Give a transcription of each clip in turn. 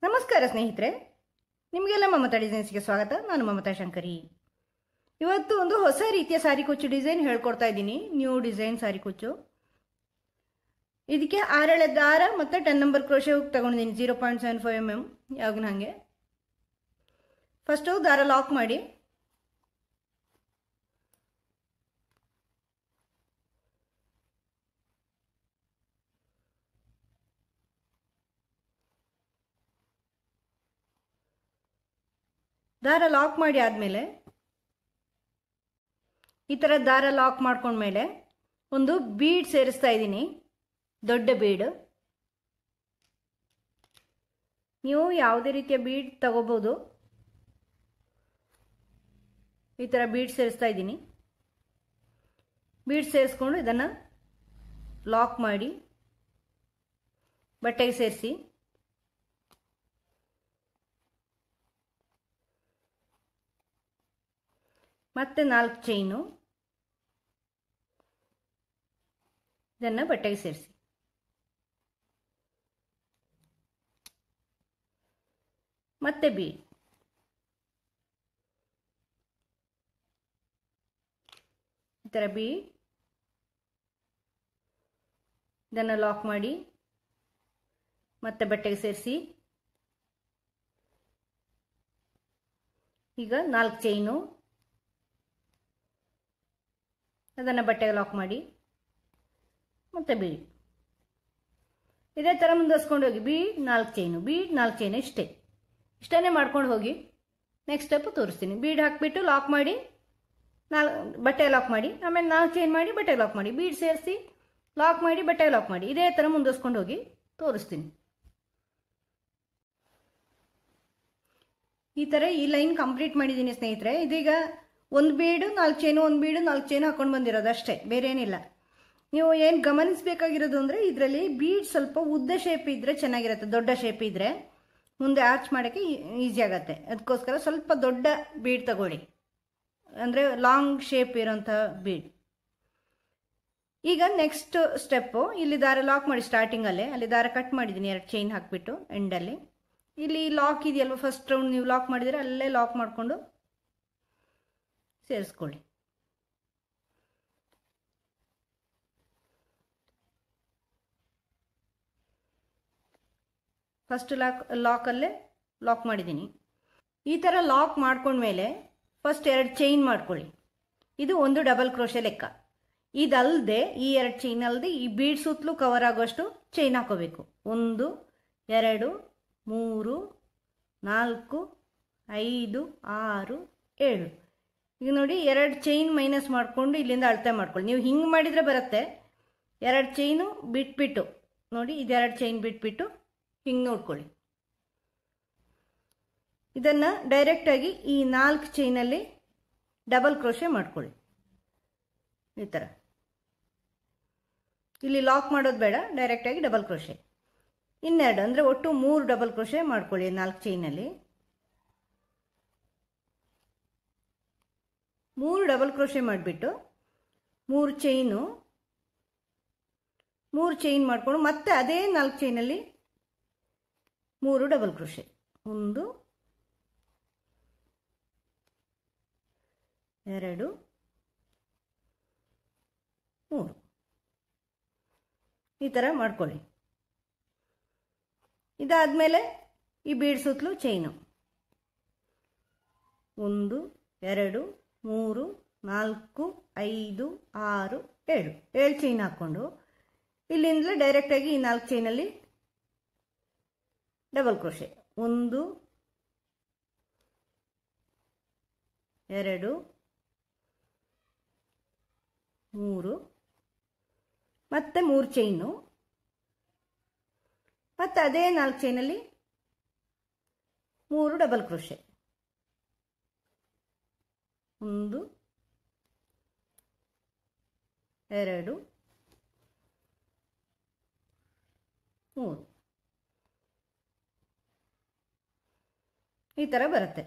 ನಮಸ್ಕಾರ ಸ್ನೇಹಿತರೆ, ನಿಮಗೆಲ್ಲ ಮಮತಾ ಡಿಸೈನ್ಸ್ಗೆ ಸ್ವಾಗತ. ನಾನು ಮಮತಾ ಶಂಕರಿ. ಇವತ್ತು ಒಂದು ಹೊಸ ರೀತಿಯ ಸಾರಿ ಕುಚ್ಚು ಡಿಸೈನ್ ಹೇಳ್ಕೊಡ್ತಾ ಇದ್ದೀನಿ. ನ್ಯೂ ಡಿಸೈನ್ ಸಾರಿ ಕುಚ್ಚು. ಇದಕ್ಕೆ 6 ಎಳೆ ದಾರ ಮತ್ತು 10 ನಂಬರ್ ಕ್ರೋಶೆ ಹುಕ್ ತಗೊಂಡಿದ್ದೀನಿ. 0.75 mm ಯಾವಾಗಲೂ ಹಾಗೆ. ಫಸ್ಟು ದಾರ ಲಾಕ್ ಮಾಡಿ, ದಾರ ಲಾಕ್ ಮಾಡಿ ಆದಮೇಲೆ ಈ ಥರ ದಾರ ಲಾಕ್ ಮಾಡ್ಕೊಂಡ್ಮೇಲೆ ಒಂದು ಬೀಡ್ ಸೇರಿಸ್ತಾ ಇದ್ದೀನಿ, ದೊಡ್ಡ ಬೀಡ್. ನೀವು ಯಾವುದೇ ರೀತಿಯ ಬೀಡ್ ತಗೋಬೋದು. ಈ ಥರ ಬೀಡ್ ಸೇರಿಸ್ತಾ ಇದ್ದೀನಿ. ಬೀಡ್ ಸೇರಿಸ್ಕೊಂಡು ಇದನ್ನು ಲಾಕ್ ಮಾಡಿ ಬಟ್ಟೆಗೆ ಸೇರಿಸಿ ಮತ್ತೆ 4 ಚೈನು ಇದನ್ನು ಬಟ್ಟೆಗೆ ಸೇರಿಸಿ. ಮತ್ತೆ ಬೀಡ್, ಈ ಥರ ಬೀಡ್ ಇದನ್ನು ಲಾಕ್ ಮಾಡಿ ಮತ್ತೆ ಬಟ್ಟೆಗೆ ಸೇರಿಸಿ. ಈಗ 4 ಚೈನು ಅದನ್ನು ಬಟ್ಟೆಗೆ ಲಾಕ್ ಮಾಡಿ ಮತ್ತೆ ಬೀಡ್. ಇದೇ ಥರ ಮುಂದುವರ್ಸ್ಕೊಂಡು ಹೋಗಿ. ಬೀಡ್ 4 ಚೈನು, ಬೀಡ್ 4 ಚೈನು, ಇಷ್ಟೇ ಮಾಡ್ಕೊಂಡು ಹೋಗಿ. ನೆಕ್ಸ್ಟ್ ಸ್ಟೆಪ್ ತೋರಿಸ್ತೀನಿ. ಬೀಡ್ ಹಾಕಿಬಿಟ್ಟು ಲಾಕ್ ಮಾಡಿ, ಬಟ್ಟೆ ಲಾಕ್ ಮಾಡಿ, ಆಮೇಲೆ 4 ಚೈನ್ ಮಾಡಿ ಬಟ್ಟೆಗೆ ಲಾಕ್ ಮಾಡಿ, ಬೀಡ್ ಸೇರಿಸಿ ಲಾಕ್ ಮಾಡಿ ಬಟ್ಟೆಗೆ ಲಾಕ್ ಮಾಡಿ. ಇದೇ ಥರ ಮುಂದುವರ್ಸ್ಕೊಂಡು ಹೋಗಿ ತೋರಿಸ್ತೀನಿ. ಈ ಥರ ಈ ಲೈನ್ ಕಂಪ್ಲೀಟ್ ಮಾಡಿದ್ದೀನಿ ಸ್ನೇಹಿತರೆ. ಇದೀಗ ಒಂದು ಬೀಡು 4 ಚೈನು, ಒಂದು ಬೀಡು 4 ಚೈನು ಹಾಕೊಂಡು ಬಂದಿರೋದು ಅಷ್ಟೇ, ಬೇರೆ ಏನಿಲ್ಲ. ನೀವು ಏನು ಗಮನಿಸಬೇಕಾಗಿರೋದು ಅಂದರೆ ಇದರಲ್ಲಿ ಬೀಡ್ ಸ್ವಲ್ಪ ಉದ್ದ ಶೇಪ್ ಇದ್ದರೆ ಚೆನ್ನಾಗಿರುತ್ತೆ. ದೊಡ್ಡ ಶೇಪ್ ಇದ್ದರೆ ಮುಂದೆ ಆರ್ಚ್ ಮಾಡೋಕ್ಕೆ ಈಸಿ ಆಗುತ್ತೆ. ಅದಕ್ಕೋಸ್ಕರ ಸ್ವಲ್ಪ ದೊಡ್ಡ ಬೀಡ್ ತಗೊಳ್ಳಿ, ಅಂದರೆ ಲಾಂಗ್ ಶೇಪ್ ಇರೋಂಥ ಬೀಡ್. ಈಗ ನೆಕ್ಸ್ಟ್ ಸ್ಟೆಪ್ಪು, ಇಲ್ಲಿ ದಾರ ಲಾಕ್ ಮಾಡಿ ಸ್ಟಾರ್ಟಿಂಗಲ್ಲೇ ಅಲ್ಲಿ ದಾರ ಕಟ್ ಮಾಡಿದ್ದೀನಿ 2 ಚೈನ್ ಹಾಕಿಬಿಟ್ಟು ಎಂಡಲ್ಲಿ. ಇಲ್ಲಿ ಲಾಕ್ ಇದೆಯಲ್ವ, ಫಸ್ಟ್ ರೌಂಡ್ ನೀವು ಲಾಕ್ ಮಾಡಿದರೆ ಅಲ್ಲೇ ಲಾಕ್ ಮಾಡಿಕೊಂಡು ಸೇರಿಸ್ಕೊಳ್ಳಿ. ಫಸ್ಟ್ ಲಾಕಲ್ಲೇ ಲಾಕ್ ಮಾಡಿದ್ದೀನಿ. ಈ ಥರ ಲಾಕ್ ಮಾಡ್ಕೊಂಡ್ಮೇಲೆ ಫಸ್ಟ್ 2 ಚೈನ್ ಮಾಡ್ಕೊಳ್ಳಿ. ಇದು ಒಂದು ಡಬಲ್ ಕ್ರೋಶೆ ಲೆಕ್ಕ. ಇದಲ್ಲದೆ ಈ 2 ಚೈನ್ ಅಲ್ಲದೆ ಈ ಬೀಡ್ ಸುತ್ತಲೂ ಕವರ್ ಆಗೋಷ್ಟು ಚೈನ್ ಹಾಕೋಬೇಕು. 1 2 3 4 5 6 7. ಈಗ ನೋಡಿ, 2 ಚೈನ್ ಮೈನಸ್ ಮಾಡಿಕೊಂಡು ಇಲ್ಲಿಂದ ಅಳತೆ ಮಾಡ್ಕೊಳ್ಳಿ. ನೀವು ಹಿಂಗೆ ಮಾಡಿದರೆ ಬರುತ್ತೆ. 2 ಚೈನು ಬಿಟ್ಬಿಟ್ಟು ನೋಡಿ, ಇದು 2 ಚೈನ್ ಬಿಟ್ಬಿಟ್ಟು ಹಿಂಗೆ ನೋಡ್ಕೊಳ್ಳಿ. ಇದನ್ನು ಡೈರೆಕ್ಟಾಗಿ ಈ 4 ಚೈನಲ್ಲಿ ಡಬಲ್ ಕ್ರೋಶೆ ಮಾಡ್ಕೊಳ್ಳಿ. ಈ ಥರ ಇಲ್ಲಿ ಲಾಕ್ ಮಾಡೋದು ಬೇಡ, ಡೈರೆಕ್ಟಾಗಿ ಡಬಲ್ ಕ್ರೋಶೆ. ಇನ್ನೆರಡು ಅಂದರೆ ಒಟ್ಟು 3 ಡಬಲ್ ಕ್ರೋಶೆ ಮಾಡ್ಕೊಳ್ಳಿ 4 ಚೈನಲ್ಲಿ. 3 ಡಬಲ್ ಕ್ರೋಶೆ ಮಾಡಿಬಿಟ್ಟು 3 ಚೈನ್ ಮಾಡಿಕೊಂಡು ಮತ್ತೆ ಅದೇ 4 ಚೈನಲ್ಲಿ 3 ಡಬಲ್ ಕ್ರೋಶೆ. 1 2 3 ಈ ಥರ ಮಾಡ್ಕೊಳ್ಳಿ. ಇದಾದಮೇಲೆ ಈ ಬೀಡ್ ಸುತ್ತಲೂ ಚೈನು 1 2 3 4 5 6 7 ಚೈನ್ ಹಾಕ್ಕೊಂಡು ಇಲ್ಲಿಂದಲೇ ಡೈರೆಕ್ಟಾಗಿ ಈ 4 ಚೈನಲ್ಲಿ ಡಬಲ್ ಕ್ರೋಶೆ. 1 2 3 ಮತ್ತೆ 3 ಚೈನು, ಮತ್ತೆ ಅದೇ 4 ಚೈನಲ್ಲಿ 3 ಡಬಲ್ ಕ್ರೋಶೆ. 1 2 3 ಈ ಥರ ಬರುತ್ತೆ.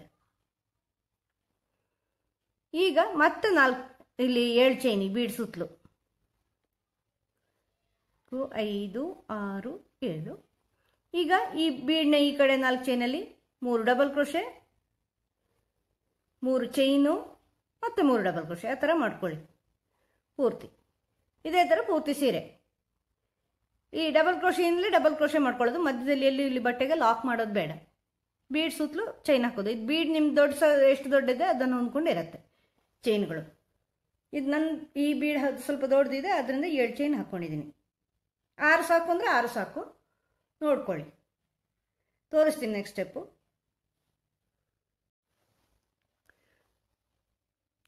ಈಗ ಮತ್ತೆ 4 ಇಲ್ಲಿ 7 ಚೈನ್ ಬೀಡ್ ಸುತ್ತಲೂ 5 6 7 ಈಗ ಈ ಬೀಡ್ನ ಈ ಕಡೆ 4 ಚೈನಲ್ಲಿ 3 ಡಬಲ್ ಕ್ರೋಶೆ, 3 ಚೈನು ಮತ್ತು 3 ಡಬಲ್ ಕ್ರೋಶೆ, ಆ ಥರ ಮಾಡ್ಕೊಳ್ಳಿ ಪೂರ್ತಿ. ಇದೇ ಥರ ಪೂರ್ತಿ ಸೀರೆ. ಈ ಡಬಲ್ ಕ್ರೋಶೆಯಿಂದಲೇ ಡಬಲ್ ಕ್ರೋಶೆ ಮಾಡ್ಕೊಳ್ಳೋದು, ಮಧ್ಯದಲ್ಲಿ ಎಲ್ಲಿ ಇಲ್ಲಿ ಬಟ್ಟೆಗೆ ಲಾಕ್ ಮಾಡೋದು ಬೇಡ. ಬೀಡ್ ಸುತ್ತಲೂ ಚೈನ್ ಹಾಕೋದು. ಇದು ಬೀಡ್ ನಿಮ್ಮ ಎಷ್ಟು ದೊಡ್ಡದಿದೆ ಅದನ್ನು ಹೊಂದ್ಕೊಂಡಿರುತ್ತೆ ಚೈನ್ಗಳು. ಇದು ನನ್ನ ಈ ಬೀಡ್ ಸ್ವಲ್ಪ ದೊಡ್ಡದಿದೆ, ಅದರಿಂದ 7 ಚೈನ್ ಹಾಕ್ಕೊಂಡಿದ್ದೀನಿ. 6 ಸಾಕು ಅಂದರೆ 6 ಸಾಕು, ನೋಡ್ಕೊಳ್ಳಿ. ತೋರಿಸ್ತೀನಿ ನೆಕ್ಸ್ಟ್ ಸ್ಟೆಪ್ಪು.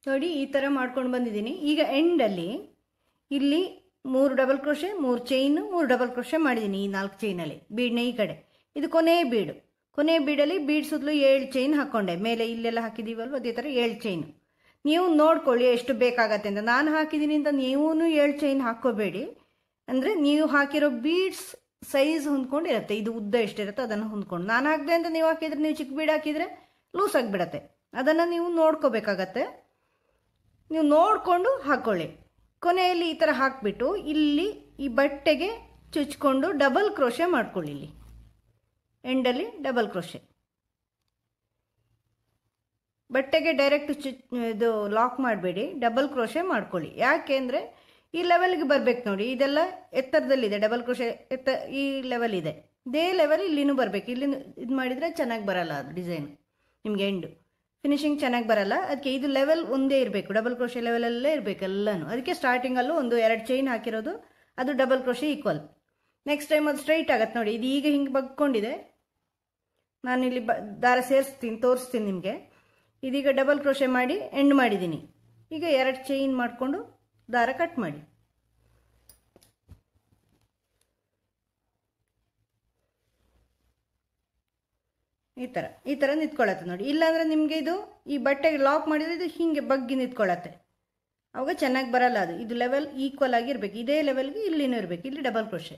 ನೋಡಿ ಈ ಥರ ಮಾಡ್ಕೊಂಡು ಬಂದಿದ್ದೀನಿ. ಈಗ ಎಂಡಲ್ಲಿ ಇಲ್ಲಿ 3 double crochet, 3 chain, 3 double crochet ಮಾಡಿದ್ದೀನಿ ಈ 4 ಚೈನಲ್ಲಿ. ಬೀಡ್ನ ಈ ಕಡೆ ಇದು ಕೊನೆಯ ಬೀಡು. ಕೊನೆಯ ಬೀಡಲ್ಲಿ ಬೀಡ್ ಸುತ್ತಲೂ 7 ಚೈನ್ ಹಾಕ್ಕೊಂಡೆ. ಮೇಲೆ ಇಲ್ಲೆಲ್ಲ ಹಾಕಿದ್ದೀವಲ್ವ ಅದೇ ಥರ 7 ಚೈನು. ನೀವು ನೋಡ್ಕೊಳ್ಳಿ ಎಷ್ಟು ಬೇಕಾಗತ್ತೆ ಅಂತ. ನಾನು ಹಾಕಿದ್ದೀನಿ ಅಂತ ನೀವೂ 7 ಚೈನ್ ಹಾಕ್ಕೋಬೇಡಿ. ಅಂದರೆ ನೀವು ಹಾಕಿರೋ ಬೀಡ್ಸ್ ಸೈಜ್ ಹೊಂದ್ಕೊಂಡಿರುತ್ತೆ. ಇದು ಉದ್ದ ಎಷ್ಟಿರುತ್ತೆ ಅದನ್ನು ಹೊಂದ್ಕೊಂಡು. ನಾನು ಹಾಕಿದೆ ಅಂತ ನೀವು ಹಾಕಿದರೆ, ನೀವು ಚಿಕ್ಕ ಬೀಡ್ ಹಾಕಿದರೆ ಲೂಸ್ ಆಗಿಬಿಡತ್ತೆ. ಅದನ್ನು ನೀವು ನೋಡ್ಕೋಬೇಕಾಗತ್ತೆ. ನೀವು ನೋಡಿಕೊಂಡು ಹಾಕ್ಕೊಳ್ಳಿ. ಕೊನೆಯಲ್ಲಿ ಈ ಥರ ಹಾಕಿಬಿಟ್ಟು ಇಲ್ಲಿ ಈ ಬಟ್ಟೆಗೆ ಚುಚ್ಕೊಂಡು ಡಬಲ್ ಕ್ರೋಶೆ ಮಾಡ್ಕೊಳ್ಳಿ. ಇಲ್ಲಿ ಎಂಡಲ್ಲಿ ಡಬಲ್ ಕ್ರೋಶೆ. ಬಟ್ಟೆಗೆ ಡೈರೆಕ್ಟ್ ಇದು ಲಾಕ್ ಮಾಡಬೇಡಿ, ಡಬಲ್ ಕ್ರೋಶೆ ಮಾಡ್ಕೊಳ್ಳಿ. ಯಾಕೆ ಅಂದರೆ ಈ ಲೆವೆಲ್ಗೆ ಬರಬೇಕು ನೋಡಿ. ಇದೆಲ್ಲ ಎತ್ತರದಲ್ಲಿದೆ, ಡಬಲ್ ಕ್ರೋಶೆ ಈ ಲೆವೆಲ್ ಇದೆ. ಇದೇ ಲೆವೆಲ್ ಇಲ್ಲಿನೂ ಬರಬೇಕು. ಇಲ್ಲಿ ಇದು ಮಾಡಿದರೆ ಚೆನ್ನಾಗಿ ಬರಲ್ಲ, ಅದು ಡಿಸೈನ್ ನಿಮಗೆ ಎಂಡು ಫಿನಿಶಿಂಗ್ ಚೆನ್ನಾಗಿ ಬರಲ್ಲ. ಅದಕ್ಕೆ ಇದು ಲೆವೆಲ್ ಒಂದೇ ಇರಬೇಕು, ಡಬಲ್ ಕ್ರೋಶೆ ಲೆವೆಲಲ್ಲೇ ಇರಬೇಕು ಎಲ್ಲನೂ. ಅದಕ್ಕೆ ಸ್ಟಾರ್ಟಿಂಗಲ್ಲೂ 2 ಚೈನ್ ಹಾಕಿರೋದು, ಅದು double crochet equal. Next time ಅದು ಸ್ಟ್ರೈಟ್ ಆಗತ್ತೆ ನೋಡಿ. ಇದು ಈಗ ಹಿಂಗೆ ಬಗ್ಕೊಂಡಿದೆ. ನಾನಿಲ್ಲಿ ದಾರ ಸೇರಿಸ್ತೀನಿ, ತೋರಿಸ್ತೀನಿ ನಿಮಗೆ. ಇದೀಗ ಡಬಲ್ ಕ್ರೋಶೆ ಮಾಡಿ ಎಂಡ್ ಮಾಡಿದ್ದೀನಿ. ಈಗ 2 ಚೈನ್ ಮಾಡಿಕೊಂಡು ದಾರ ಕಟ್ ಮಾಡಿ. ಈ ಥರ ನಿಂತ್ಕೊಳ್ಳತ್ತೆ ನೋಡಿ. ಇಲ್ಲಾಂದರೆ ನಿಮಗೆ ಇದು ಈ ಬಟ್ಟೆಗೆ ಲಾಕ್ ಮಾಡಿದರೆ ಇದು ಹೀಗೆ ಬಗ್ಗಿ ನಿಂತ್ಕೊಳ್ಳತ್ತೆ, ಅವಾಗ ಚೆನ್ನಾಗಿ ಬರಲ್ಲ. ಇದು ಲೆವೆಲ್ ಈಕ್ವಲ್ ಆಗಿರ್ಬೇಕು. ಇದೇ ಲೆವೆಲ್ಗೆ ಇಲ್ಲಿನೂ ಇರಬೇಕು. ಇಲ್ಲಿ ಡಬಲ್ ಕ್ರೋಶೆ.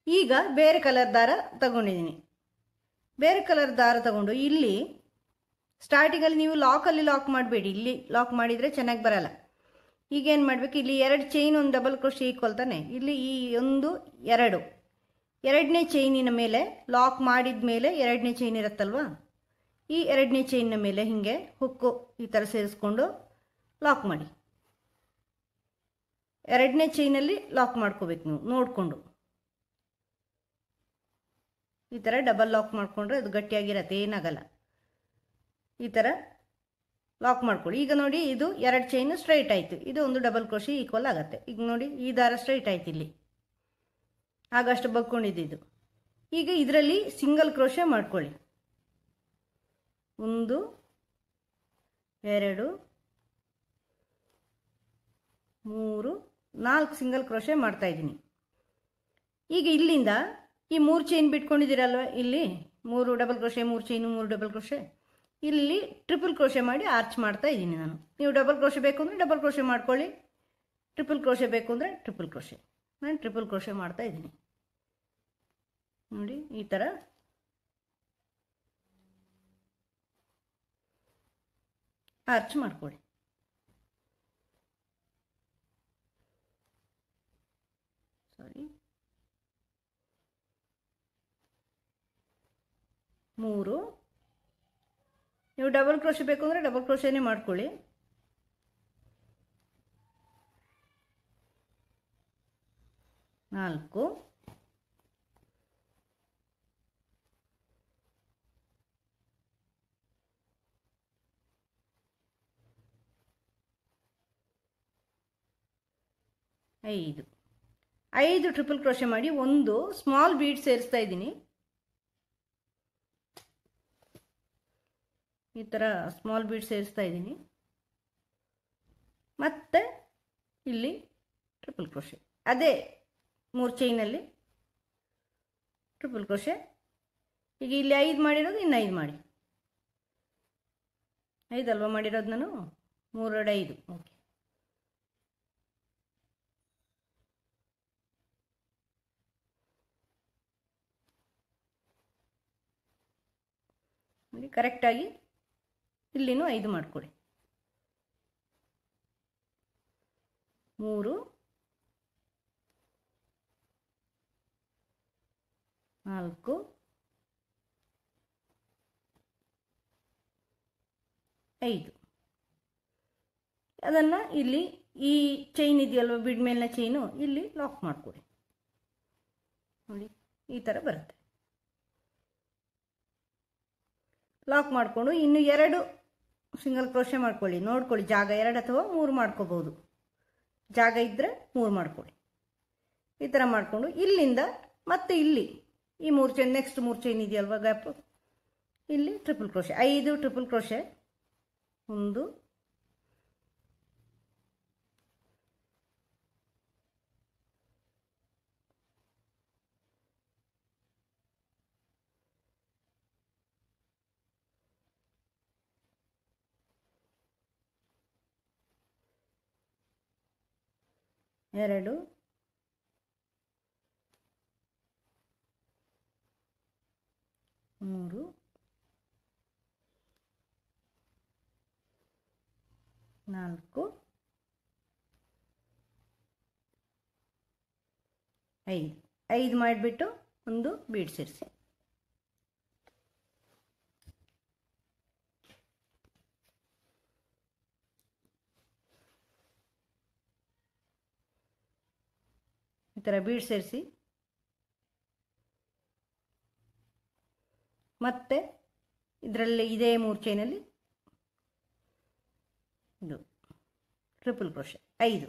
ಈಗ ಬೇರೆ ಕಲರ್ ದಾರ ತಗೊಂಡಿದ್ದೀನಿ. ಬೇರೆ ಕಲರ್ ದಾರ ತಗೊಂಡು ಇಲ್ಲಿ ಸ್ಟಾರ್ಟಿಂಗಲ್ಲಿ ನೀವು ಲಾಕಲ್ಲಿ ಲಾಕ್ ಮಾಡಬೇಡಿ. ಇಲ್ಲಿ ಲಾಕ್ ಮಾಡಿದರೆ ಚೆನ್ನಾಗಿ ಬರಲ್ಲ. ಈಗೇನು ಮಾಡಬೇಕು, ಇಲ್ಲಿ 2 ಚೈನ್, 1 ಡಬಲ್ ಕ್ರೋಶೆ ಈಕ್ವಲ್ ತಾನೆ. ಇಲ್ಲಿ ಈ 1 2 ಎರಡನೇ ಚೈನಿನ ಮೇಲೆ ಲಾಕ್ ಮಾಡಿದ ಮೇಲೆ 2ನೇ ಚೈನ್ ಇರುತ್ತಲ್ವ, ಈ 2ನೇ ಚೈನಿನ ಮೇಲೆ ಹೀಗೆ ಹುಕ್ಕು ಈ ಥರ ಸೇರಿಸ್ಕೊಂಡು ಲಾಕ್ ಮಾಡಿ. 2ನೇ ಚೈನಲ್ಲಿ ಲಾಕ್ ಮಾಡ್ಕೋಬೇಕು ನೀವು ನೋಡಿಕೊಂಡು. ಈ ಥರ ಡಬಲ್ ಲಾಕ್ ಮಾಡಿಕೊಂಡ್ರೆ ಅದು ಗಟ್ಟಿಯಾಗಿರತ್ತೆ, ಏನಾಗಲ್ಲ. ಈ ಥರ ಲಾಕ್ ಮಾಡ್ಕೊಳ್ಳಿ. ಈಗ ನೋಡಿ ಇದು 2 ಚೈನು ಸ್ಟ್ರೈಟ್ ಆಯಿತು. ಇದು 1 ಡಬಲ್ ಕ್ರೋಶೆ ಈಕ್ವಲ್ ಆಗುತ್ತೆ. ಈಗ ನೋಡಿ ಈ ದಾರ ಸ್ಟ್ರೈಟ್ ಆಯ್ತು. ಇಲ್ಲಿ ಆಗಷ್ಟು ಬಗ್ಕೊಂಡಿದ್ದು. ಈಗ ಇದರಲ್ಲಿ ಸಿಂಗಲ್ ಕ್ರೋಶೆ ಮಾಡ್ಕೊಳ್ಳಿ. 1 2 3 4 ಸಿಂಗಲ್ ಕ್ರೋಶೆ ಮಾಡ್ತಾ ಇದ್ದೀನಿ. ಈಗ ಇಲ್ಲಿಂದ ಈ 3 ಚೈನ್ ಬಿಟ್ಕೊಂಡಿದ್ದೀರಲ್ವ, ಇಲ್ಲಿ 3 double crochet, 3 chain, 3 double crochet, ಇಲ್ಲಿ ಟ್ರಿಪಲ್ ಕ್ರೋಶೆ ಮಾಡಿ ಆರ್ಚ್ ಮಾಡ್ತಾ ಇದ್ದೀನಿ ನಾನು. ನೀವು ಡಬಲ್ ಕ್ರೋಶೆ ಬೇಕು ಅಂದರೆ ಡಬಲ್ ಕ್ರೋಶೆ ಮಾಡ್ಕೊಳ್ಳಿ, ಟ್ರಿಪಲ್ ಕ್ರೋಶೆ ಬೇಕು ಅಂದರೆ ಟ್ರಿಪಲ್ ಕ್ರೋಶೆ. ನಾನು ಟ್ರಿಪಲ್ ಕ್ರೋಶೆ ಮಾಡ್ತಾ ಇದ್ದೀನಿ ನೋಡಿ. ಈ ಥರ ಆರ್ಚ್ ಮಾಡ್ಕೊಳ್ಳಿ. ಸಾರಿ, 3. ನೀವು ಡಬಲ್ ಕ್ರೋಶೆ ಬೇಕು ಅಂದರೆ ಡಬಲ್ ಕ್ರೋಶೆನೇ ಮಾಡ್ಕೊಳ್ಳಿ. 4 5 ಟ್ರಿಪಲ್ ಕ್ರೋಶೆ ಮಾಡಿ 1 ಸ್ಮಾಲ್ ಬೀಡ್ ಸೇರಿಸ್ತಾ ಇದ್ದೀನಿ. ಈ ಥರ ಸ್ಮಾಲ್ ಬೀಡ್ ಸೇರಿಸ್ತಾ ಇದ್ದೀನಿ. ಮತ್ತೆ ಇಲ್ಲಿ ಟ್ರಿಪಲ್ ಕ್ರೋಶೆ, ಅದೇ 3 ಚೈನಲ್ಲಿ ಟ್ರಿಪಲ್ ಕ್ರೋಶೆ. ಈಗ ಇಲ್ಲಿ 5 ಮಾಡಿರೋದು, ಇನ್ನು 5 ಮಾಡಿ. 5 ಅಲ್ವಾ ಮಾಡಿರೋದು ನಾನು, 3 2 5. ಓಕೆ, ನೋಡಿ ಕರೆಕ್ಟಾಗಿ ಇಲ್ಲಿನೂ 5 ಮಾಡಿಕೊಡಿ. 3 4 5 ಅದನ್ನು ಇಲ್ಲಿ ಈ ಚೈನ್ ಇದೆಯಲ್ವ ಬಿಡ್ ಮೇಲಿನ ಚೈನು ಇಲ್ಲಿ ಲಾಕ್ ಮಾಡಿಕೊಡಿ. ನೋಡಿ ಈ ಥರ ಬರುತ್ತೆ. ಲಾಕ್ ಮಾಡಿಕೊಂಡು ಇನ್ನು 2 ಸಿಂಗಲ್ ಕ್ರೋಶೆ ಮಾಡ್ಕೊಳ್ಳಿ. ನೋಡ್ಕೊಳ್ಳಿ, ಜಾಗ 2 ಅಥವಾ 3 ಮಾಡ್ಕೋಬೋದು. ಜಾಗ ಇದ್ದರೆ 3 ಮಾಡ್ಕೊಳ್ಳಿ. ಈ ಥರ ಮಾಡಿಕೊಂಡು ಇಲ್ಲಿಂದ ಮತ್ತೆ ಇಲ್ಲಿ ಈ 3 ಚೈನ್ ನೆಕ್ಸ್ಟ್ 3 ಚೈನ್ ಇದೆಯಲ್ವ ಗ್ಯಾಪು, ಇಲ್ಲಿ ಟ್ರಿಪಲ್ ಕ್ರೋಶೆ 5 ಟ್ರಿಪಲ್ ಕ್ರೋಶೆ 1 2 3 4 5 ಮಾಡಿಬಿಟ್ಟು ಒಂದು ಬೀಡ್ ಸೇರಿಸಿ. ಈ ಥರ ಬೀಡ್ ಸೇರಿಸಿ ಮತ್ತೆ ಇದರಲ್ಲಿ ಇದೇ 3 ಚೈನಲ್ಲಿ ಇದು ಟ್ರಿಪಲ್ ಕ್ರೋಶೆ 5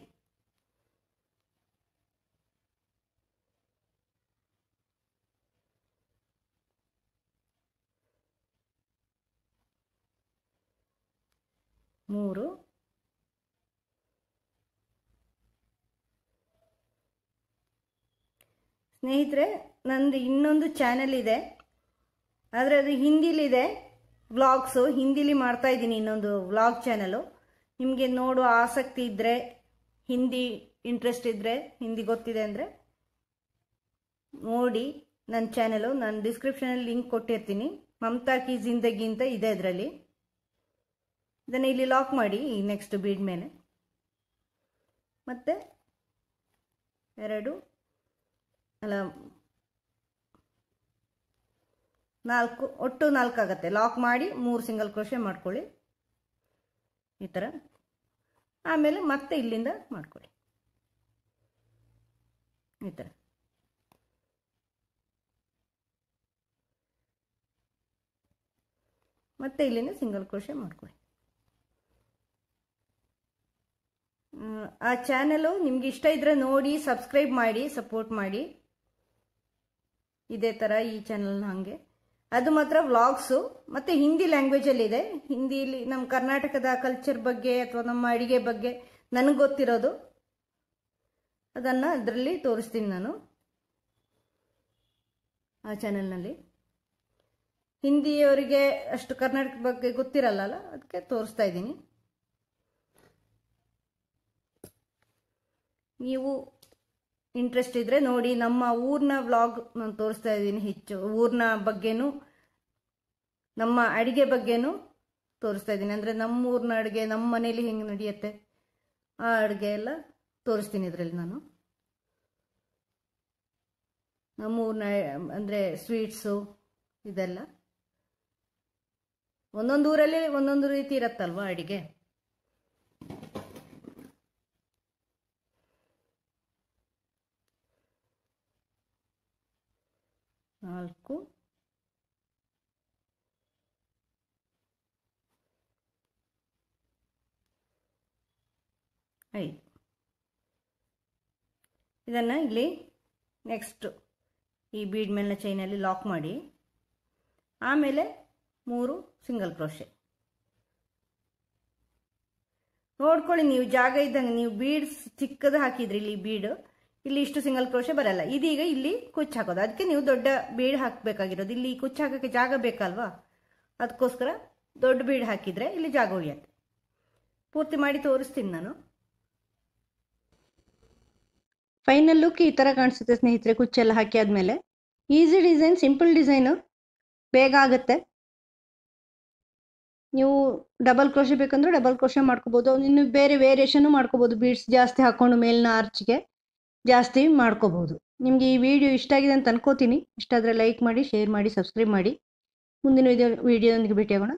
3 ಸ್ನೇಹಿತರೆ, ನಂದು ಇನ್ನೊಂದು ಚಾನೆಲ್ ಇದೆ, ಆದರೆ ಅದು ಹಿಂದಿಲಿದೆ. ವ್ಲಾಗ್ಸು ಹಿಂದಿಲಿ ಮಾಡ್ತಾಯಿದ್ದೀನಿ. ಇನ್ನೊಂದು ವ್ಲಾಗ್ ಚಾನಲು. ನಿಮಗೆ ನೋಡುವ ಆಸಕ್ತಿ ಇದ್ದರೆ, ಹಿಂದಿ ಇಂಟ್ರೆಸ್ಟ್ ಇದ್ದರೆ, ಹಿಂದಿ ಗೊತ್ತಿದೆ ಅಂದರೆ ನೋಡಿ ನನ್ನ ಚಾನಲು. ನಾನು ಡಿಸ್ಕ್ರಿಪ್ಷನಲ್ಲಿ ಲಿಂಕ್ ಕೊಟ್ಟಿರ್ತೀನಿ. ಮಮತಾ ಕಿ ಜಿಂದಗಿ ಅಂತ ಇದೆ ಇದರಲ್ಲಿ. ಇದನ್ನು ಇಲ್ಲಿ ಲಾಕ್ ಮಾಡಿ ಈ ನೆಕ್ಸ್ಟ್ ಬೀಡ್ ಮೇಲೆ. ಮತ್ತು 2 ಅಲ್ಲ 4 ಒಟ್ಟು 4 ಆಗುತ್ತೆ. ಲಾಕ್ ಮಾಡಿ 3 ಸಿಂಗಲ್ ಕ್ರೋಶೆ ಮಾಡ್ಕೊಳ್ಳಿ ಈ ಥರ. ಆಮೇಲೆ ಮತ್ತೆ ಇಲ್ಲಿಂದ ಮಾಡ್ಕೊಳ್ಳಿ ಈ ಥರ. ಮತ್ತೆ ಇಲ್ಲಿಂದ ಸಿಂಗಲ್ ಕ್ರೋಶೆ ಮಾಡ್ಕೊಳ್ಳಿ. ಆ ಚಾನಲು ನಿಮ್ಗೆ ಇಷ್ಟ ಇದ್ದರೆ ನೋಡಿ, ಸಬ್ಸ್ಕ್ರೈಬ್ ಮಾಡಿ, ಸಪೋರ್ಟ್ ಮಾಡಿ. ಇದೇ ಥರ ಈ ಚಾನಲ್ನ ಹಾಗೆ. ಅದು ಮಾತ್ರ ವ್ಲಾಗ್ಸು ಮತ್ತು ಹಿಂದಿ ಲ್ಯಾಂಗ್ವೇಜಲ್ಲಿದೆ. ಹಿಂದಿಲಿ ನಮ್ಮ ಕರ್ನಾಟಕದ ಕಲ್ಚರ್ ಬಗ್ಗೆ ಅಥವಾ ನಮ್ಮ ಅಡಿಗೆ ಬಗ್ಗೆ ನನಗೆ ಗೊತ್ತಿರೋದು ಅದನ್ನು ಅದರಲ್ಲಿ ತೋರಿಸ್ತೀನಿ ನಾನು ಆ ಚಾನಲ್ನಲ್ಲಿ. ಹಿಂದಿಯವರಿಗೆ ಅಷ್ಟು ಕರ್ನಾಟಕದ ಬಗ್ಗೆ ಗೊತ್ತಿರಲ್ಲ, ಅದಕ್ಕೆ ತೋರಿಸ್ತಾ ಇದ್ದೀನಿ. ನೀವು ಇಂಟ್ರೆಸ್ಟ್ ಇದ್ದರೆ ನೋಡಿ. ನಮ್ಮ ಊರಿನ ವ್ಲಾಗ್ ನಾನು ತೋರಿಸ್ತಾ ಇದ್ದೀನಿ. ಹೆಚ್ಚು ಊರಿನ ಬಗ್ಗೆನೂ ನಮ್ಮ ಅಡುಗೆ ಬಗ್ಗೆನೂ ತೋರಿಸ್ತಾ ಇದ್ದೀನಿ. ಅಂದರೆ ನಮ್ಮ ಊರಿನ ಅಡುಗೆ, ನಮ್ಮ ಮನೇಲಿ ಹೆಂಗೆ ನಡೆಯುತ್ತೆ ಆ ಅಡುಗೆ ಎಲ್ಲ ತೋರಿಸ್ತೀನಿ ಇದರಲ್ಲಿ ನಾನು. ನಮ್ಮ ಊರಿನ ಅಂದರೆ ಸ್ವೀಟ್ಸು ಇದೆಲ್ಲ. ಒಂದೊಂದು ಊರಲ್ಲಿ ಒಂದೊಂದು ರೀತಿ ಇರುತ್ತಲ್ವ ಅಡುಗೆ. ನಾಲ್ಕು 5 ಇದನ್ನು ಇಲ್ಲಿ ನೆಕ್ಸ್ಟ್ ಈ ಬೀಡ್ ಮೇಲಿನ ಚೈನಲ್ಲಿ ಲಾಕ್ ಮಾಡಿ ಆಮೇಲೆ 3 ಸಿಂಗಲ್ ಕ್ರೋಶೆ ನೋಡ್ಕೊಳ್ಳಿ. ನೀವು ಜಾಗ ಇದ್ದಂಗೆ ನೀವು ಬೀಡ್ಸ್ ಚಿಕ್ಕದು ಹಾಕಿದ್ರಿ ಇಲ್ಲಿ ಬೀಡು, ಇಲ್ಲಿ ಇಷ್ಟು ಸಿಂಗಲ್ ಕ್ರೋಶೆ ಬರಲ್ಲ. ಇದೀಗ ಇಲ್ಲಿ ಕುಚ್ಚು ಹಾಕೋದು, ಅದಕ್ಕೆ ನೀವು ದೊಡ್ಡ ಬೀಡ್ ಹಾಕಬೇಕಾಗಿರೋದು. ಇಲ್ಲಿ ಕುಚ್ಚು ಹಾಕೋಕ್ಕೆ ಜಾಗ ಬೇಕಲ್ವಾ, ಅದಕ್ಕೋಸ್ಕರ ದೊಡ್ಡ ಬೀಡ್ ಹಾಕಿದರೆ ಇಲ್ಲಿ ಜಾಗ ಉಳಿಯುತ್ತೆ. ಪೂರ್ತಿ ಮಾಡಿ ತೋರಿಸ್ತೀನಿ ನಾನು. ಫೈನಲ್ ಲುಕ್ ಈ ಥರ ಕಾಣಿಸುತ್ತೆ ಸ್ನೇಹಿತರೆ. ಕುಚ್ಚೆಲ್ಲ ಹಾಕಿ ಆದಮೇಲೆ ಈಸಿ ಡಿಸೈನ್, ಸಿಂಪಲ್ ಡಿಸೈನು, ಬೇಗ ಆಗುತ್ತೆ. ನೀವು ಡಬಲ್ ಕ್ರೋಶೆ ಬೇಕಂದ್ರೆ ಡಬಲ್ ಕ್ರೋಶೆ ಮಾಡ್ಕೋಬೋದು. ಇನ್ನು ಬೇರೆ ವೇರಿಯೇಷನ್ನು ಮಾಡ್ಕೋಬೋದು. ಬೀಡ್ಸ್ ಜಾಸ್ತಿ ಹಾಕ್ಕೊಂಡು ಮೇಲಿನ ಆರ್ಚ್ಗೆ ಜಾಸ್ತಿ ಮಾಡ್ಕೋಬೋದು. ನಿಮಗೆ ಈ ವಿಡಿಯೋ ಇಷ್ಟ ಆಗಿದೆ ಅಂತ ಅನ್ಕೋತೀನಿ. ಇಷ್ಟ ಆದರೆ ಲೈಕ್ ಮಾಡಿ, ಶೇರ್ ಮಾಡಿ, ಸಬ್ಸ್ಕ್ರೈಬ್ ಮಾಡಿ. ಮುಂದಿನ ವಿಡಿಯೋದೊಂದಿಗೆ ಭೇಟಿಯಾಗೋಣ.